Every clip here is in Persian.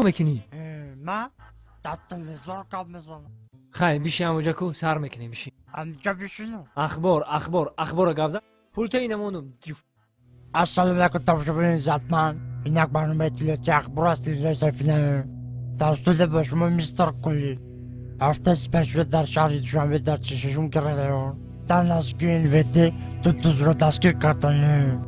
میکنی؟ من در تلویزیون کار میزنم. خیلی بیشی همونجا کو سر میکنی بیشی. همینجا بشینم. اخبار گابزا. پولتا اینمونم. السلام علیکم تماشاگران عزتمند. اینک برنامه تلویزیونی اخبار است رئیس فیلم توسط به شما میستر کلی. هفته سپشل در شهر دوشنبه در چششون کردن. در نزدیکی این ویدی دو دوست را دستگیر کردند.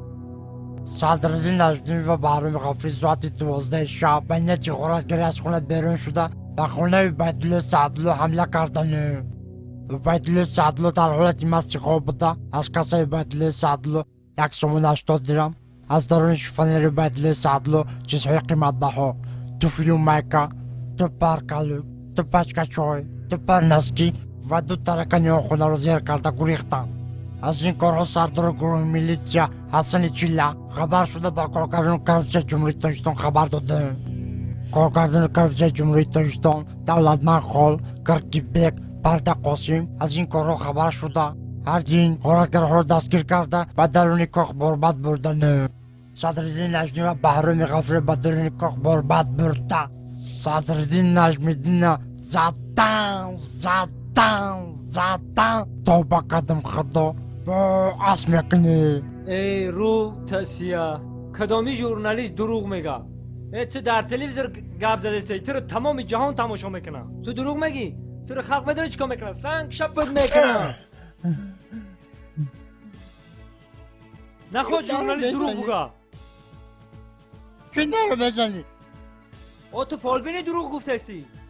صدراعظم نجمی و بهرام غفوری ساعت 12 شب به نیت غارتگری از خانه بیرون شده و خانه عبیدالله سعدالله حمله کردند. عبیدالله سعدالله در حالت مست خواب بوده. از کاسه عبیدالله سعدالله 180 درم، از درون شوفانیر عبیدالله سعدالله چیزهای قیمت بها، توفیل میکا، دو پرکالو، دو پچکه چای، دو پرنسکی و دو ترکانی آن خانه را زیر کرده گریختند. از این کارها سردار گروه میلیسیا حسن چیلا خبر شده با کارگردان کرپسه جمهوری تاجیکستان خبر داده. کارگردان کرپسه جمهوری تاجیکستان دولتمند خال کرکی بیگ پرده قاسم از این کارها خبر شده. هر دین غارتگرها را دستگیر کرده و درون کاخ برباد بردن. صدراعظم نجمی و بهرام غفوری به درون کاخ برباد برده. صدراعظم نجمیدین زدن تا با قدم خدا و اسم میکنی. ای رو تسیا کدامی ژورنالیست دروغ میگه؟ تو در تلویزیون گپ زدی تو رو تمام جهان تماشا میکنه. تو دروغ میگی؟ تو رو خلق میدونی چیکار میکنه؟ سنگ شپت میکنه. نخود ژورنالیست دروغ بگه. چه دارو بزنی؟ تو فالبینی دروغ گفته استی.